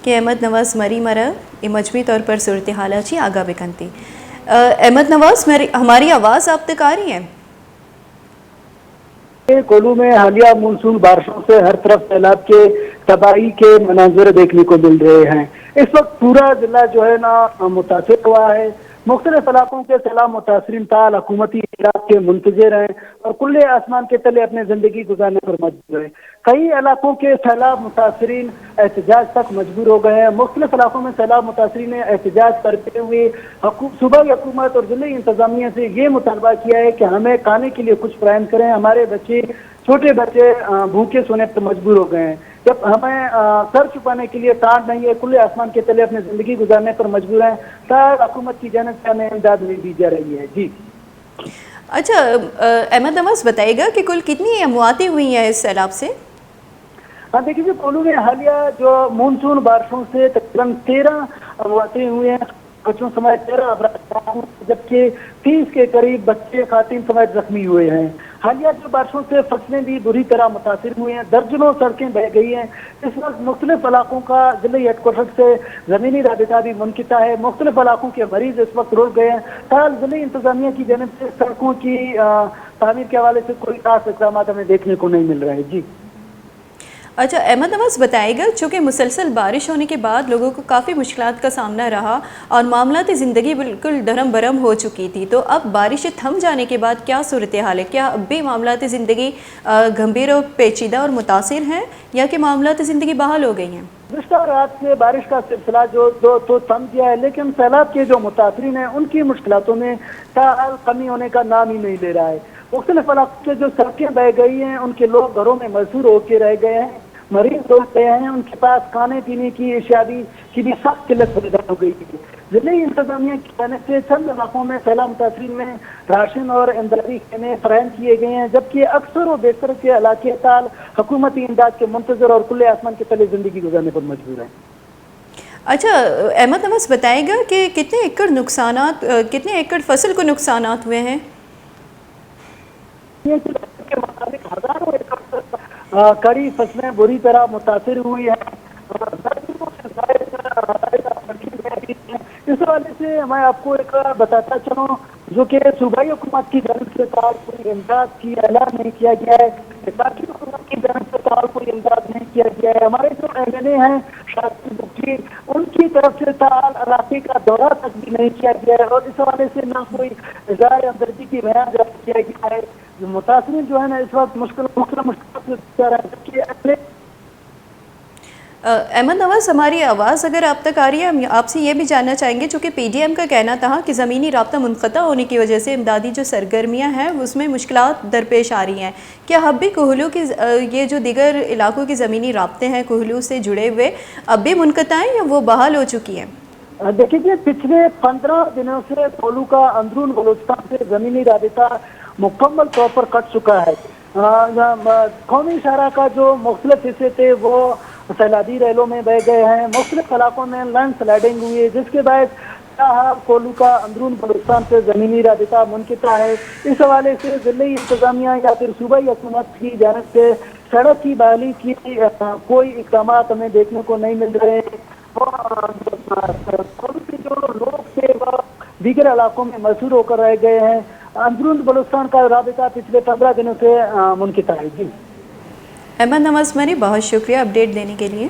کہ احمد نواز مری مرا یہ مجموعی طور پر صورتحال اچھی آگاہ بکنتی احمد نواز ہماری آواز آپ تک آ رہی ہے؟ کولو میں حالیہ مونسون بارشوں سے ہر طرف سیلاب کے تباہی کے مناظر دیکھنے کو مل رہے ہیں۔ اس وقت پورا ضلع جو ہے نا متاثر ہوا ہے۔ مختلف علاقوں کے سیلاب متاثرین تال حکومتی اجلاس کے منتظر ہیں اور کھلے آسمان کے تلے اپنے زندگی گزارنے پر مجبور ہیں۔ کئی علاقوں کے سیلاب متاثرین احتجاج تک مجبور ہو گئے ہیں۔ مختلف علاقوں میں سیلاب متاثرین نے احتجاج کرتے ہوئے صوبائی حکومت اور ضلعی انتظامیہ سے یہ مطالبہ کیا ہے کہ ہمیں کھانے کے لیے کچھ فراہم کریں، ہمارے بچے چھوٹے بچے بھوکے سونے پر مجبور ہو گئے ہیں۔ جب ہمیں سر چھپانے کے لیے ٹانٹ نہیں ہے، کھلے آسمان کے تلے اپنی زندگی گزارنے پر مجبور ہیں، تاہم حکومت کی جانب سے ہمیں امداد نہیں دی جا رہی ہے۔ جی اچھا احمد نواز بتائے گا کہ کل کتنی امواتیں ہوئی ہیں اس سیلاب سے؟ ہاں دیکھیے، کولو میں حالیہ جو مونسون بارشوں سے تقریباً 13 امواتیں ہوئی ہیں، بچوں سمیت 13 افراد، جبکہ 30 کے قریب بچے خواتین سمیت زخمی ہوئے ہیں۔ حالیہ جو بارشوں سے فصلیں بھی بری طرح متاثر ہوئی ہیں، درجنوں سڑکیں بہہ گئی ہیں۔ اس وقت مختلف علاقوں کا ضلعی ہیڈ کوارٹر سے زمینی رابطہ بھی منقطع ہے۔ مختلف علاقوں کے مریض اس وقت رک گئے ہیں۔ تاہم ضلعی انتظامیہ کی جانب سے سڑکوں کی تعمیر کے حوالے سے کوئی خاص اقدامات ہمیں دیکھنے کو نہیں مل رہے۔ جی اچھا احمد نواز بتائے گا، چونکہ مسلسل بارش ہونے کے بعد لوگوں کو کافی مشکلات کا سامنا رہا اور معاملات زندگی بالکل درم برم ہو چکی تھی، تو اب بارش تھم جانے کے بعد کیا صورتحال ہے؟ کیا اب بھی معاملات زندگی گھمبیر اور پیچیدہ اور متاثر ہیں یا کہ معاملات زندگی بحال ہو گئی ہیں؟ گزشتہ رات سے بارش کا سلسلہ جو تھم گیا ہے، لیکن سیلاب کے جو متاثرین ہیں ان کی مشکلاتوں میں تاحال کمی ہونے کا نام ہی نہیں لے رہا ہے۔ مختلف علاقوں کے جو سڑکیں بہ گئی ہیں، ان کے لوگ گھروں میں محصور ہو کے رہ گئے ہیں، مریض ہو گئے ہیں، ان کے پاس کھانے پینے کی اشیاء کی بھی سخت قلت پیدا ہو گئی ہے۔ ضلعی انتظامیہ کی جانب سے چند علاقوں میں سیلاب متاثرین میں راشن اور امدادی خیمے فراہم کیے گئے ہیں، جبکہ اکثر و بیشتر کے علاقے تال حکومتی امداد کے منتظر اور کھلے آسمان کے تلے زندگی گزارنے پر مجبور ہیں۔ اچھا احمد نواز بتائے گا کہ کتنے ایکڑ فصل کو نقصانات ہوئے ہیں؟ ہزاروں ایکڑ کڑی فصلیں بری طرح متاثر ہوئی ہیں۔ اس حوالے سے میں آپ کو ایک بتاتا چلوں، جو کہ صوبائی حکومت کی جانب سے کوئی امداد کی اعلان نہیں کیا گیا ہے، علاقائی حکومت کی جانب سے کوئی امداد نہیں کیا گیا ہے۔ ہمارے جو MLA ہیں شاہد بخشی، ان کی طرف سے علاقے کا دورہ تک بھی نہیں کیا گیا ہے اور اس حوالے سے نہ کوئی اظہار ہمدردی کی بیان درج کیا گیا ہے۔ متاثرین جو ہے نا اس وقت مشکلات سے گزار ہے۔ احمد نواز ہماری آواز اگر آپ تک آ رہی ہے، ہم آپ سے یہ بھی جاننا چاہیں گے، چونکہ PDM کا کہنا تھا کہ زمینی رابطہ منقطع ہونے کی وجہ سے امدادی جو سرگرمیاں ہیں اس میں مشکلات درپیش آ رہی ہیں۔ کیا اب بھی کوہلو کی یہ جو دیگر علاقوں کے زمینی رابطے ہیں کوہلو سے جڑے ہوئے اب بھی منقطع ہیں یا وہ بحال ہو چکی ہیں؟ دیکھیے، پچھلے 15 دنوں سے کولو کا اندرون بلوچستان سے زمینی رابطہ مکمل طور پر کٹ چکا ہے۔ قومی شاہراہ کا جو مختلف حصے تھے وہ سیلابی ریلوں میں بہ گئے ہیں، مختلف علاقوں میں لینڈ سلائڈنگ ہوئی ہے، جس کے باعث کولو کا اندرون بلوچستان سے زمینی رابطہ منقطع ہے۔ اس حوالے سے ضلعی انتظامیہ یا پھر صوبائی حکومت کی جانب سے سڑک کی بحالی کی کوئی اقدامات ہمیں دیکھنے کو نہیں مل رہے ہیں۔ کولو کے جو لوگ تھے وہ دیگر علاقوں میں محصور ہو کر رہ گئے ہیں۔ اندرون بلوچستان کا رابطہ پچھلے 15 دنوں سے منقطع ہے۔ جی احمد نواز مری، بہت شکریہ اپڈیٹ دینے کے لیے۔